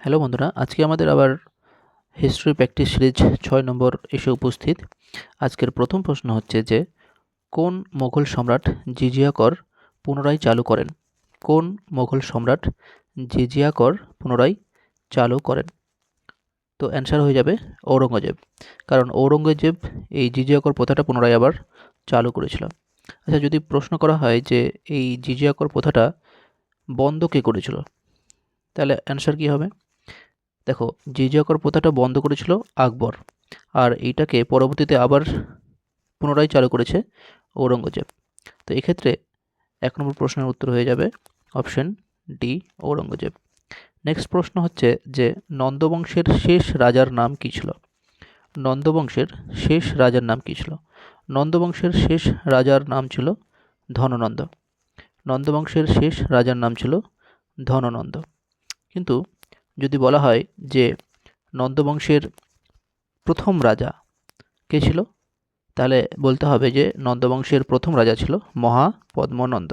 Hello বন্ধুরা, আজকে আমাদের আবার হিস্ট্রি প্র্যাকটিস সিরিজ 6 নম্বর এসে উপস্থিত। আজকের প্রথম প্রশ্ন হচ্ছে যে কোন মোগল সম্রাট জিজিয়া কর পুনরায় চালু করেন? কোন মোগল সম্রাট জিজিয়া কর পুনরায় চালু করেন? তো অ্যান্সার হয়ে যাবে ঔরঙ্গজেব, কারণ ঔরঙ্গজেব এই জিজিয়া কর প্রথাটা পুনরায় আবার চালু করেছিল। আচ্ছা, যদি প্রশ্ন করা হয় যে এই জিজিয়া কর প্রথাটা বন্ধ কে করেছিল, তাহলে অ্যান্সার কী হবে? দেখো, জিজিয়া কর প্রথাটা বন্ধ করেছিল আকবর, আর এইটাকে পরবর্তীতে আবার পুনরায় চালু করেছে ঔরঙ্গজেব। তো এক্ষেত্রে 1 নম্বর প্রশ্নের উত্তর হয়ে যাবে অপশন ডি, ঔরঙ্গজেব। নেক্সট প্রশ্ন হচ্ছে যে নন্দবংশের শেষ রাজার নাম কী ছিল? নন্দবংশের শেষ রাজার নাম কী ছিল? নন্দবংশের শেষ রাজার নাম ছিল ধননন্দ। নন্দবংশের শেষ রাজার নাম ছিল ধননন্দ। কিন্তু যদি বলা হয় যে নন্দবংশের প্রথম রাজা কে ছিল, তাহলে বলতে হবে যে নন্দবংশের প্রথম রাজা ছিল মহাপদ্মনন্দ,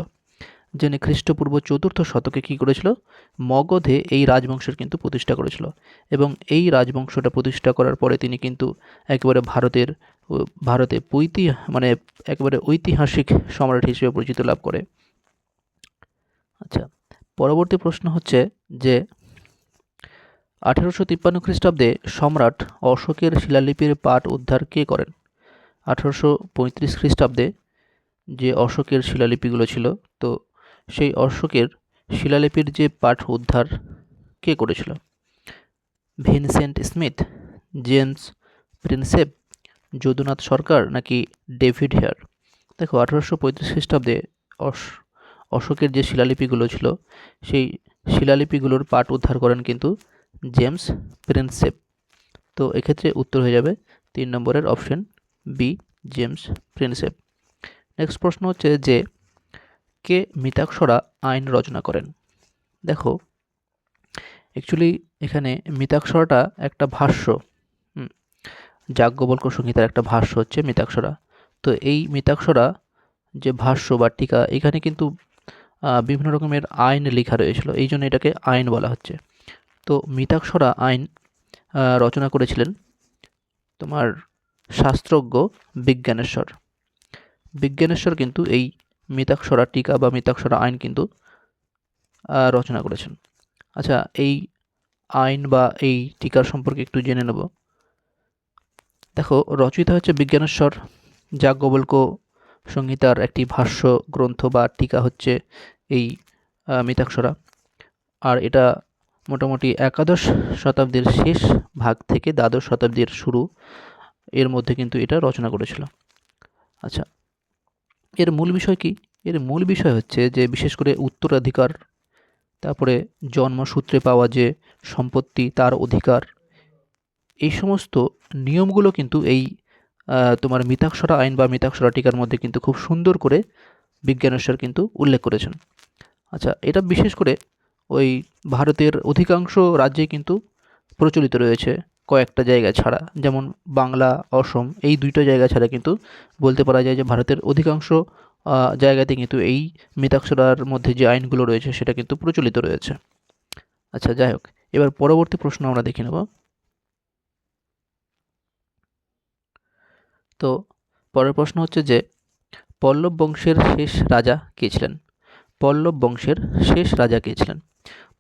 যিনি খ্রিস্টপূর্ব 4র্থ শতকে কী করেছিল, মগধে এই রাজবংশের কিন্তু প্রতিষ্ঠা করেছিল। এবং এই রাজবংশটা প্রতিষ্ঠা করার পরে তিনি কিন্তু একেবারে ভারতে একেবারে ঐতিহাসিক সম্রাট হিসেবে পরিচিতি লাভ করে। আচ্ছা, পরবর্তী প্রশ্ন হচ্ছে যে 1853 খ্রিস্টাব্দে সম্রাট অশোকের শিলালিপির পাঠ উদ্ধার কে করেন? 1835 খ্রিস্টাব্দে যে অশোকের শিলালিপিগুলো ছিল, তো সেই অশোকের শিলালিপির যে পাঠ উদ্ধার কে করেছিল? Vincent Smith, James Prinsep, Jadunath Sarkar নাকি ডেভিড হেয়ার? দেখো, 1835 খ্রিস্টাব্দে অশোকের যে শিলালিপিগুলো ছিল, সেই শিলালিপিগুলোর পাঠ উদ্ধার করেন কিন্তু জেমস প্রিন্সেপ। তো এক্ষেত্রে উত্তর হয়ে যাবে 3 নম্বরের option B, James Prinsep. Next প্রশ্ন হচ্ছে যে কে মিতাক্ষরা আইন রচনা করেন? দেখো, অ্যাকচুয়ালি এখানে মিতাক্ষরাটা একটা ভাষ্য, যাজ্ঞবল্ক্য সংহিতার একটা ভাষ্য হচ্ছে মিতাক্ষরা। তো এই মিতাক্ষরা যে ভাষ্য বা টিকা, এখানে কিন্তু বিভিন্ন রকমের আইন লেখা রয়েছিল, এই জন্য এটাকে আইন বলা হচ্ছে। তো মিতাক্ষরা আইন রচনা করেছিলেন তোমার শাস্ত্রজ্ঞ বিজ্ঞানেশ্বর। বিজ্ঞানেশ্বর কিন্তু এই মিতাক্ষরা টিকা বা মিতাক্ষরা আইন কিন্তু রচনা করেছেন। আচ্ছা, এই আইন বা এই টিকার সম্পর্কে একটু জেনে নেব। দেখো, রচয়িতা হচ্ছে বিজ্ঞানেশ্বর, যাজ্ঞবল্ক্য সংহিতার একটি ভাষ্য গ্রন্থ বা টিকা হচ্ছে এই মিতাক্ষরা। আর এটা মোটামুটি 11 শতাব্দীর শেষ ভাগ থেকে 12 শতাব্দীর শুরু, এর মধ্যে কিন্তু এটা রচনা করেছিল। আচ্ছা, এর মূল বিষয় কি? এর মূল বিষয় হচ্ছে যে বিশেষ করে উত্তরাধিকার, তারপরে জন্মসূত্রে পাওয়া যে সম্পত্তি তার অধিকার, এই সমস্ত নিয়মগুলো কিন্তু এই তোমার মিতাক্ষরা আইন বা মিতাক্ষরা টিকার মধ্যে কিন্তু খুব সুন্দর করে বিজ্ঞানেশ্বর কিন্তু উল্লেখ করেছেন। আচ্ছা, এটা বিশেষ করে ওই ভারতের অধিকাংশ রাজ্যে কিন্তু প্রচলিত রয়েছে, কয়েকটা জায়গা ছাড়া, যেমন বাংলা, অসম, এই 2টা জায়গা ছাড়া কিন্তু বলতে পারা যায় যে ভারতের অধিকাংশ জায়গাতে কিন্তু এই মিতাক্ষরার মধ্যে যে আইনগুলো রয়েছে সেটা কিন্তু প্রচলিত রয়েছে। আচ্ছা, যাই হোক, এবার পরবর্তী প্রশ্ন আমরা দেখে নেব। তো পরের প্রশ্ন হচ্ছে যে পল্লব বংশের শেষ রাজা কে ছিলেন? পল্লব বংশের শেষ রাজা কে ছিলেন?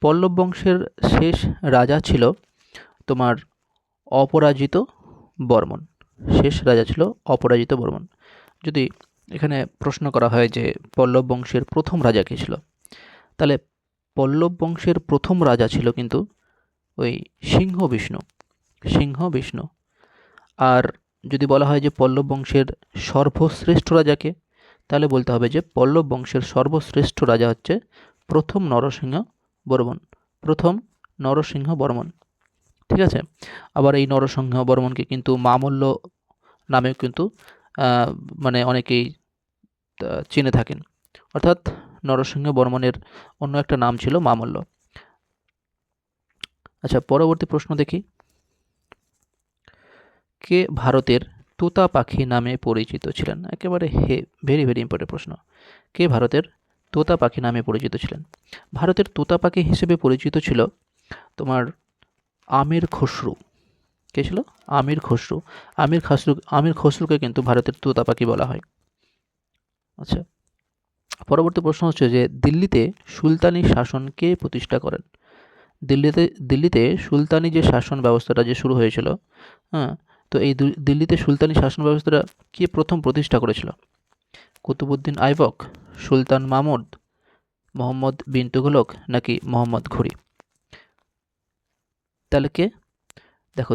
পল্লব বংশের শেষ রাজা ছিল তোমার অপরাজিত বর্মন। শেষ রাজা ছিল অপরাজিত বর্মন। যদি এখানে প্রশ্ন করা হয় যে পল্লব বংশের প্রথম রাজা কে ছিল, তাহলে পল্লব বংশের প্রথম রাজা ছিল কিন্তু ওই সিংহ বিষ্ণু। আর যদি বলা হয় যে পল্লব বংশের সর্বশ্রেষ্ঠ রাজাকে, তাহলে বলতে হবে যে পল্লব বংশের সর্বশ্রেষ্ঠ রাজা হচ্ছে প্রথম নরসিংহ বর্মন। ঠিক আছে? আবার এই নরসিংহ বর্মনকে কিন্তু মামল্ল নামেও কিন্তু অনেকেই চিনে থাকেন, অর্থাৎ নরসিংহ বর্মনের অন্য একটা নাম ছিল মামল্ল। আচ্ছা, পরবর্তী প্রশ্ন দেখি। কে ভারতের তোতা পাখি নামে পরিচিত ছিলেন? একেবারে ভেরি ভেরি ইম্পর্টেন্ট প্রশ্ন। কে ভারতের তোতা পাখি নামে পরিচিত ছিলেন? ভারতের তোতা পাখি হিসেবে পরিচিত ছিল তোমার আমির খসরু। কে ছিল? আমির খসরু। আমির খসরুকে কিন্তু ভারতের তোতা পাখি বলা হয়। আচ্ছা, পরবর্তী প্রশ্ন হচ্ছে যে দিল্লিতে সুলতানি শাসন কে প্রতিষ্ঠা করেন? দিল্লিতে সুলতানি যে শাসন ব্যবস্থাটা যে শুরু হয়েছিল, হ্যাঁ, তো এই দিল্লিতে সুলতানি শাসন ব্যবস্থাটা কে প্রথম প্রতিষ্ঠা করেছিল? কুতুবউদ্দিন আইবক, সুলতান মাহমুদ, মোহাম্মদ বিন তুগলক নাকি মোহাম্মদ ঘুরি? তাহলে কে? দেখো,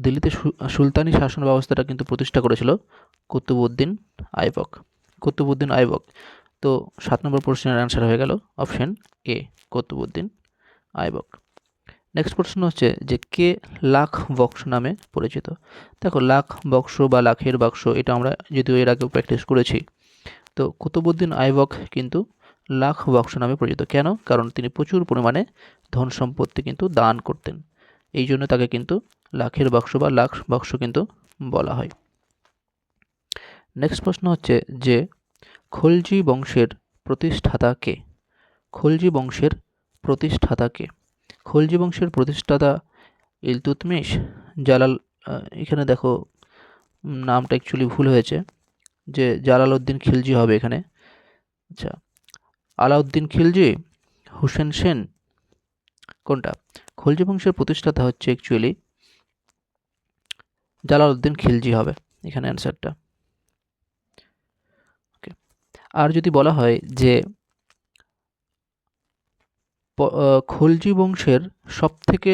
দিল্লিতে সুলতানি শাসন ব্যবস্থাটা কিন্তু প্রতিষ্ঠা করেছিল কুতুবউদ্দিন আইবক। কুতুবউদ্দিন আইবক। তো 7 নম্বর প্রশ্নের অ্যান্সার হয়ে গেল option A, Qutbuddin Aibak. Next প্রশ্ন হচ্ছে যে কে লাখ বক্স নামে পরিচিত? দেখো, লাখ বক্স বা লাখের বাক্স এটা আমরা যদিও এর আগেও প্র্যাকটিস করেছি। তো কুতুবউদ্দিন আইবক কিন্তু লাখ বক্স নামে পরিচিত। কেন? কারণ তিনি প্রচুর পরিমাণে ধন সম্পত্তি কিন্তু দান করতেন, এই জন্য তাকে কিন্তু লাখের বাক্স বা লাখ বাক্স কিন্তু বলা হয়। নেক্সট প্রশ্ন হচ্ছে যে খলজি বংশের প্রতিষ্ঠাতা কে? খলজি বংশের প্রতিষ্ঠাতা কে? খলজি বংশের প্রতিষ্ঠাতা ইলতুৎমিশ, জালাল, এখানে দেখো নামটা অ্যাকচুয়ালি ভুল হয়েছে, যে জালালউদ্দিন খিলজি হবে এখানে। আচ্ছা, আলাউদ্দিন খিলজি, হুসেন সেন, কোনটা? খলজি বংশের প্রতিষ্ঠাতা হচ্ছে অ্যাকচুয়ালি জালালউদ্দিন খিলজি হবে এখানে অ্যান্সারটা। ওকে, আর যদি বলা হয় যে খলজি বংশের সবথেকে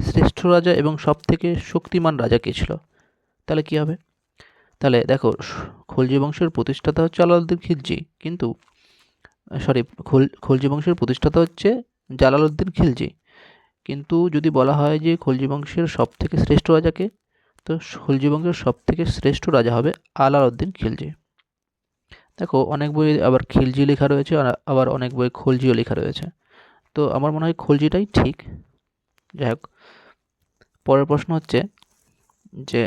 শ্রেষ্ঠ রাজা এবং সবথেকে শক্তিমান রাজা কে ছিল, তাহলে কি হবে? তাহলে দেখো, খলজি বংশের প্রতিষ্ঠাতা হচ্ছে আলাউদ্দিন খিলজি, কিন্তু খলজি বংশের প্রতিষ্ঠাতা হচ্ছে জালালউদ্দিন খিলজি, কিন্তু যদি বলা হয় যে খলজি বংশের সবথেকে শ্রেষ্ঠ রাজাকে, তো খলজি বংশের সবথেকে শ্রেষ্ঠ রাজা হবে আলাউদ্দিন খিলজি। দেখো, অনেক বই আবার খিলজি লেখা রয়েছে, আবার অনেক বই খলজিও লেখা রয়েছে, তো আমার মনে হয় খলজিটাই ঠিক। যাই হোক, পরের প্রশ্ন হচ্ছে যে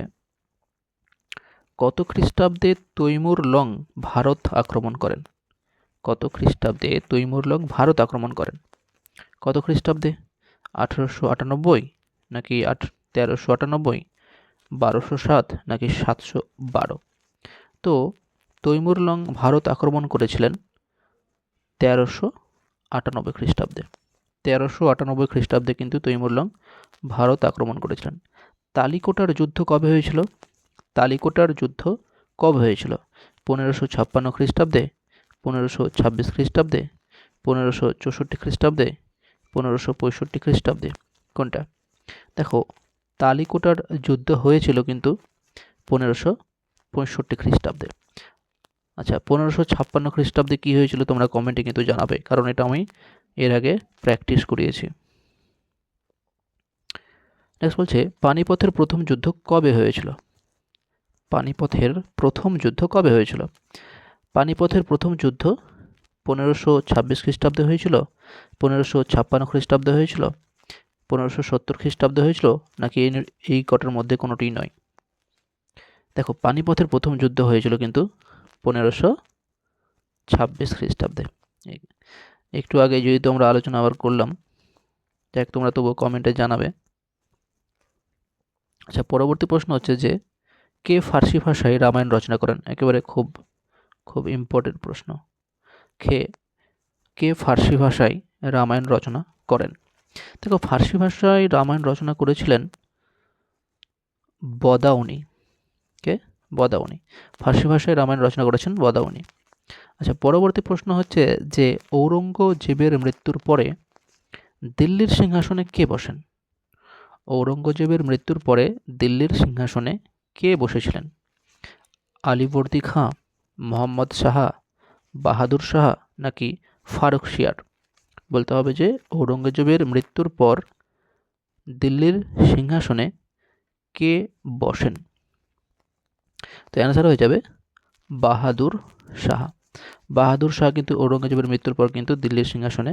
কত খ্রিস্টাব্দে তৈমুর লং ভারত আক্রমণ করেন? কত খ্রিস্টাব্দে তৈমুর লং ভারত আক্রমণ করেন? কত খ্রিস্টাব্দে? 1898 নাকি 1398, 1207 নাকি 712? তো তৈমুর লং ভারত আক্রমণ করেছিলেন 1398 খ্রিস্টাব্দে। 1398 খ্রিস্টাব্দে কিন্তু তৈমুর লং ভারত আক্রমণ করেছিলেন। তালিকোটার যুদ্ধ কবে হয়েছিল? তালিকোটার যুদ্ধ কবে হয়েছিল? 1556 খ্রিস্টাব্দে, 1526 খ্রিস্টাব্দে, 1564 খ্রিস্টাব্দে, 1565 খ্রিস্টাব্দে, কোনটা? দেখো, তালিকোটার যুদ্ধ হয়েছিল কিন্তু 1565 খ্রিস্টাব্দে। আচ্ছা, 1556 খ্রিস্টাব্দে কী হয়েছিল তোমরা কমেন্টে কিন্তু জানাবে, কারণ এটা আমি এর আগে প্র্যাকটিস করিয়েছি। নেক্সট বলছে পানিপথের প্রথম যুদ্ধ কবে হয়েছিল? পানিপথের প্রথম যুদ্ধ কবে হয়েছিল? পানিপথের প্রথম যুদ্ধ 1526 খ্রিস্টাব্দে হয়েছিল, 1556 খ্রিস্টাব্দে হয়েছিল, 1570 খ্রিস্টাব্দে হয়েছিল, নাকি এই কটার মধ্যে কোনোটিই নয়? দেখো, পানিপথের প্রথম যুদ্ধ হয়েছিল কিন্তু 1526 খ্রিস্টাব্দে। একটু আগে যেহেতু আমরা আলোচনা আবার করলাম, দেখ তোমরা তবুও কমেন্টে জানাবে। আচ্ছা, পরবর্তী প্রশ্ন হচ্ছে যে কে ফার্সি ভাষায় রামায়ণ রচনা করেন? একেবারে খুব খুব ইম্পর্টেন্ট প্রশ্ন। কে ফার্সি ভাষায় রামায়ণ রচনা করেন? দেখো, ফার্সি ভাষায় রামায়ণ রচনা করেছিলেন বদাউনি। কে? বদাউনি। ফার্সি ভাষায় রামায়ণ রচনা করেছেন বদাউনি। আচ্ছা, পরবর্তী প্রশ্ন হচ্ছে যে ঔরঙ্গজেবের মৃত্যুর পরে দিল্লির সিংহাসনে কে বসেন? ঔরঙ্গজেবের মৃত্যুর পরে দিল্লির সিংহাসনে কে বসেছিলেন? আলীবর্দী খাঁ, মোহাম্মদ শাহ, বাহাদুর শাহ নাকি ফারুকশিয়ার? বলতে হবে যে ঔরঙ্গজেবের মৃত্যুর পর দিল্লির সিংহাসনে কে বসেন? তো অ্যান্সার হয়ে যাবে বাহাদুর শাহ। বাহাদুর শাহ কিন্তু ঔরঙ্গজেবের মৃত্যুর পর কিন্তু দিল্লির সিংহাসনে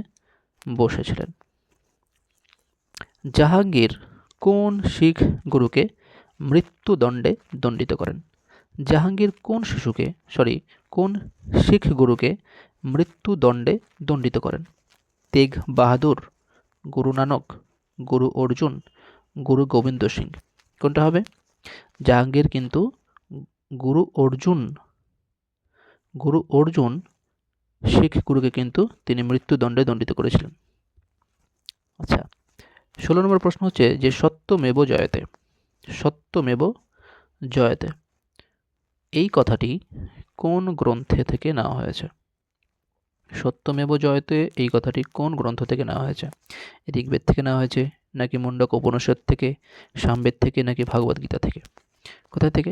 বসেছিলেন। জাহাঙ্গীর কোন শিখ গুরুকে মৃত্যুদণ্ডে দণ্ডিত করেন? জাহাঙ্গীর কোন শিখ গুরুকে মৃত্যুদণ্ডে দণ্ডিত করেন? তেগ বাহাদুর, গুরু নানক, গুরু অর্জুন, গুরু গোবিন্দ সিং। কোনটা হবে? জাহাঙ্গীর কিন্তু গুরু অর্জুন শিখ গুরুকে কিন্তু তিনি মৃত্যুদণ্ডে দণ্ডিত করেছিলেন। আচ্ছা, 16 নম্বর প্রশ্ন হচ্ছে যে সত্যমেব জয়তে এই কথাটি কোন গ্রন্থে থেকে নেওয়া হয়েছে? সত্যমেব জয়তে এই কথাটি কোন গ্রন্থ থেকে নেওয়া হয়েছে? ঋগ্বেদ থেকে নেওয়া হয়েছে, নাকি মুন্ডক উপনিষদ থেকে, সামবেদ থেকে, নাকি ভাগবত গীতা থেকে? কোথা থেকে?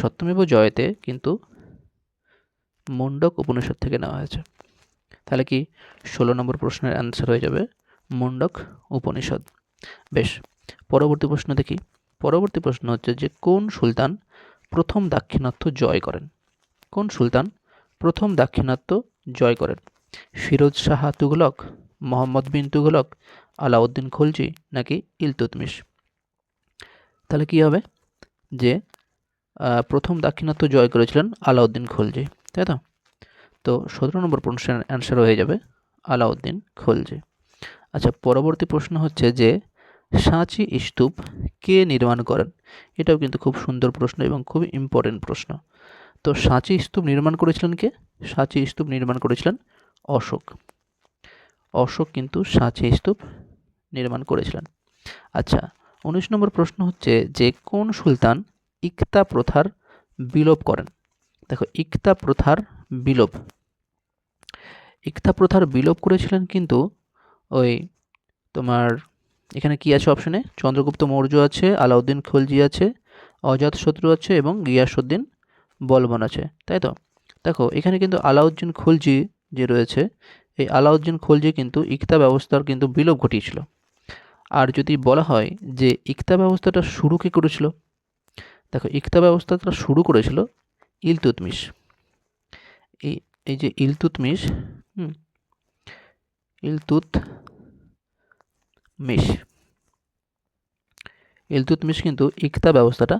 সত্যমেব জয়তে কিন্তু মুন্ডক উপনিষদ থেকে নেওয়া হয়েছে। তাহলে কি 16 নম্বর প্রশ্নের অ্যান্সার হয়ে যাবে মুন্ডক উপনিষদ। বেশ, পরবর্তী প্রশ্ন দেখি। পরবর্তী প্রশ্ন হচ্ছে যে কোন সুলতান প্রথম দাক্ষিণাত্য জয় করেন? কোন সুলতান প্রথম দাক্ষিণাত্য জয় করেন? ফিরোজ শাহ তুগলক, মোহাম্মদ বিন তুগলক, আলাউদ্দিন খলজি, নাকি ইলতুৎমিশ? তাহলে কি হবে যে প্রথম দাক্ষিণাত্য জয় করেছিলেন আলাউদ্দিন খলজি, তাই তো? তো 17 নম্বর প্রশ্নের অ্যান্সার হয়ে যাবে আলাউদ্দিন খলজি। আচ্ছা, পরবর্তী প্রশ্ন হচ্ছে যে সাঁচি স্তূপ কে নির্মাণ করেন? এটাও কিন্তু খুব সুন্দর প্রশ্ন এবং খুব ইম্পর্টেন্ট প্রশ্ন। তো সাঁচি স্তূপ নির্মাণ করেছিলেন কে? সাঁচি স্তূপ নির্মাণ করেছিলেন অশোক কিন্তু সাঁচি স্তূপ নির্মাণ করেছিলেন। আচ্ছা, 19 নম্বর প্রশ্ন হচ্ছে যে কোন সুলতান ইকতা প্রথার বিলোপ করেন? দেখো, ইকতা প্রথার বিলোপ করেছিলেন কিন্তু ওই তোমার এখানে কি আছে অপশনে? চন্দ্রগুপ্ত মৌর্য আছে, আলাউদ্দিন খলজি আছে, অজাতশত্রু আছে এবং গিয়াসউদ্দিন বলবন আছে, তাই তো? দেখো, এখানে কিন্তু আলাউদ্দিন খলজি যে রয়েছে, এই আলাউদ্দিন খলজি কিন্তু ইকতা ব্যবস্থার কিন্তু বিলোপ ঘটিয়েছিল। আর যদি বলা হয় যে ইকতা ব্যবস্থাটা শুরু কে করেছিল? দেখো, ইকতা ব্যবস্থাটা শুরু করেছিল ইলতুৎমিশ। এই যে ইলতুৎমিশ কিন্তু ইকতা ব্যবস্থাটা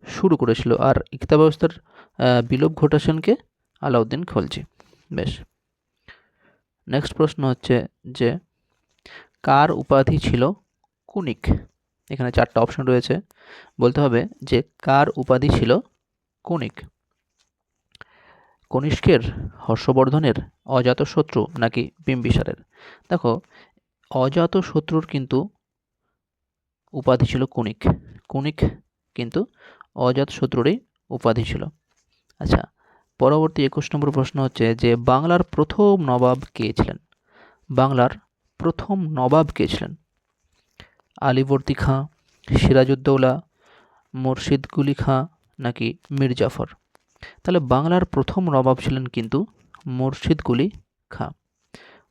শুরু করেছিল, আর ইকতা ব্যবস্থার বিলোপ ঘটাছেন কে? আলাউদ্দিন খলজি। বেশ, নেক্সট প্রশ্ন হচ্ছে যে কার উপাধি ছিল কুনিক? এখানে 4টা অপশন রয়েছে, বলতে হবে যে কার উপাধি ছিল কুনিক। কনিষ্কের, হর্ষবর্ধনের, অজাতশত্রু, নাকি বিম্বিসারের? দেখো, অজাতশত্রুর কিন্তু উপাধি ছিল কুনিক কিন্তু অজাতশত্রুরই উপাধি ছিল। আচ্ছা, পরবর্তী 21 নম্বর প্রশ্ন হচ্ছে যে বাংলার প্রথম নবাব কে ছিলেন? বাংলার প্রথম নবাব কে ছিলেন? আলীবর্দী খাঁ, সিরাজউদ্দৌলা, মুর্শিদ কুলি খাঁ, নাকি মীর জাফর? তাহলে বাংলার প্রথম নবাব ছিলেন কিন্তু মুর্শিদ কুলি খাঁ।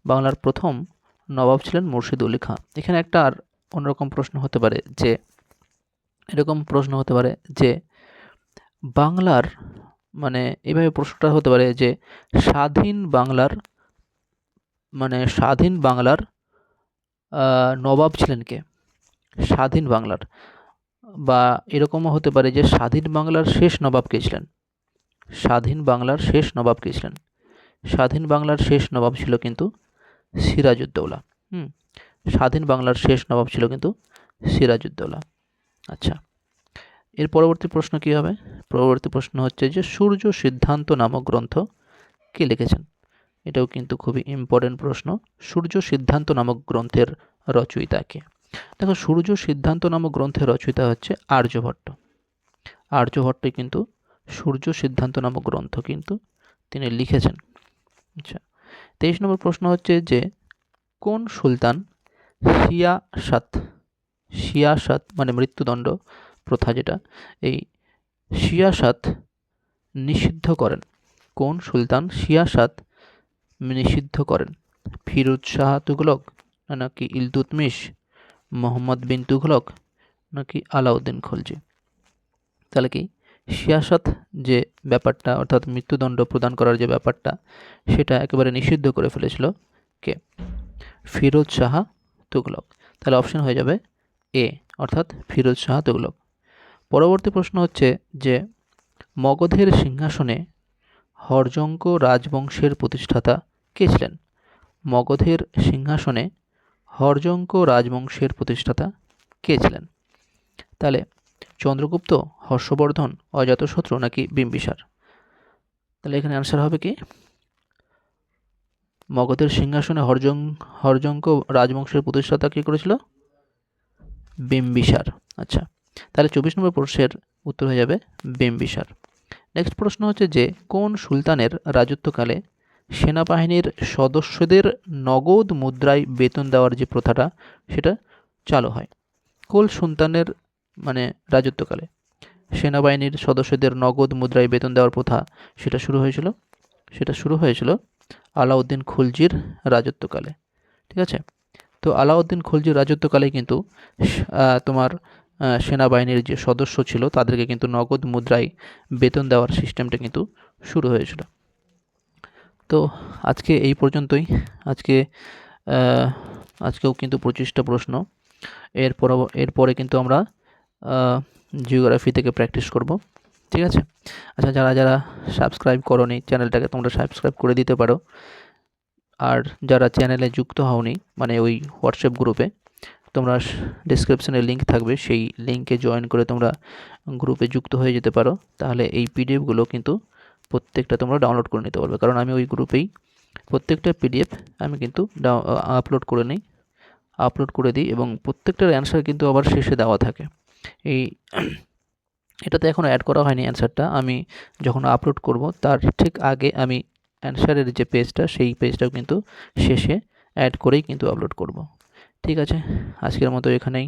বাংলার প্রথম নবাব ছিলেন মুর্শিদ কুলি খাঁ। এখানে একটা আর অন্যরকম প্রশ্ন হতে পারে যে এরকম প্রশ্ন হতে পারে যে বাংলার এভাবে প্রশ্নটা হতে পারে যে স্বাধীন বাংলার নবাব ছিলেন কে? স্বাধীন বাংলার, বা এরকমও হতে পারে যে স্বাধীন বাংলার শেষ নবাব কে ছিলেন? স্বাধীন বাংলার শেষ নবাব ছিল কিন্তু সিরাজউদ্দৌলা। স্বাধীন বাংলার শেষ নবাব ছিল কিন্তু সিরাজউদ্দৌলা। আচ্ছা, এর পরবর্তী প্রশ্ন কি হবে? পরবর্তী প্রশ্ন হচ্ছে যে সূর্য সিদ্ধান্ত নামক গ্রন্থ কে লিখেছেন? এটাও কিন্তু খুবই ইম্পর্টেন্ট প্রশ্ন। সূর্য সিদ্ধান্ত নামক গ্রন্থের রচয়িতা কে? দেখো, সূর্য সিদ্ধান্ত নামক গ্রন্থের রচয়িতা হচ্ছে আর্যভট্ট কিন্তু সূর্য সিদ্ধান্ত নামক গ্রন্থ কিন্তু তিনি লিখেছেন। আচ্ছা, 23 নম্বর প্রশ্ন হচ্ছে যে কোন সুলতান সিয়াসাত মৃত্যুদণ্ড প্রথা, যেটা এই সিয়াসাত নিষিদ্ধ করেন? কোন সুলতান সিয়াসাত নিষিদ্ধ করেন? ফিরোজ শাহ তুগলক, নাকি ইলতুৎমিশ, মোহাম্মদ বিন তুগলক, নাকি আলাউদ্দিন খলজি? তাহলে কি সিয়াসাত যে ব্যাপারটা, অর্থাৎ মৃত্যুদণ্ড প্রদান করার যে ব্যাপারটা, সেটা একেবারে নিষিদ্ধ করে ফেলেছিল কে? ফিরোজ শাহ তুগলক। তাহলে অপশন হয়ে যাবে এ, অর্থাৎ ফিরোজ শাহ তুগলক। পরবর্তী প্রশ্ন হচ্ছে যে মগধের সিংহাসনে হর্যঙ্ক রাজবংশের প্রতিষ্ঠাতা কে ছিলেন? মগধের সিংহাসনে হর্যঙ্ক রাজবংশের প্রতিষ্ঠাতা কে ছিলেন? তাহলে চন্দ্রগুপ্ত, হর্ষবর্ধন, অজাতশত্রু নাকি বিম্বিসার? তাহলে এখানে অ্যান্সার হবে কি মগধের সিংহাসনে হর্যঙ্ক রাজবংশের প্রতিষ্ঠাতা কে করেছিল? বিম্বিসার। আচ্ছা, তাহলে 24 নম্বর প্রশ্নের উত্তর হয়ে যাবে বিম্বিসার। নেক্সট প্রশ্ন হচ্ছে যে কোন সুলতানের রাজত্বকালে সেনাবাহিনীর সদস্যদের নগদ মুদ্রায় বেতন দেওয়ার যে প্রথাটা সেটা চালু হয়? কোন সুলতানের রাজত্বকালে সেনাবাহিনীর সদস্যদের নগদ মুদ্রায় বেতন দেওয়ার প্রথা সেটা শুরু হয়েছিল আলাউদ্দিন খুলজির রাজত্বকালে। ঠিক আছে, তো আলাউদ্দিন খুলজির রাজত্বকালে কিন্তু তোমার সেনাবাহিনীর যে সদস্য ছিল তাদেরকে কিন্তু নগদ মুদ্রায় বেতন দেওয়ার সিস্টেমটা কিন্তু শুরু হয়েছিল। তো আজকে এই পর্যন্তই। আজকেও কিন্তু 25টা প্রশ্ন। এরপরে কিন্তু আমরা জিওগ্রাফি থেকে প্র্যাকটিস করব। ঠিক আছে, আচ্ছা, যারা সাবস্ক্রাইব করোনি চ্যানেলটাকে তোমরা সাবস্ক্রাইব করে দিতে পারো। আর যারা চ্যানেলে যুক্ত হওনি ওই হোয়াটসঅ্যাপ গ্রুপে, তোমরা ডেসক্রিপশনে লিঙ্ক থাকবে, সেই লিঙ্কে জয়েন করে তোমরা গ্রুপে যুক্ত হয়ে যেতে পারো। তাহলে এই পিডিএফগুলো কিন্তু প্রত্যেকটা তোমরা ডাউনলোড করে নিতে পারবে, কারণ আমি ওই গ্রুপেই প্রত্যেকটা পিডিএফ আমি কিন্তু আপলোড করে দিই এবং প্রত্যেকটার অ্যান্সার কিন্তু আবার শেষে দেওয়া থাকে। এটাতে এখনও অ্যাড করা হয়নি অ্যান্সারটা, আমি যখন আপলোড করব তার ঠিক আগে আমি অ্যান্সারের যে পেজটা সেই পেজটাও কিন্তু শেষে অ্যাড করেই কিন্তু আপলোড করব। ঠিক আছে, আজকের মতো এখানেই।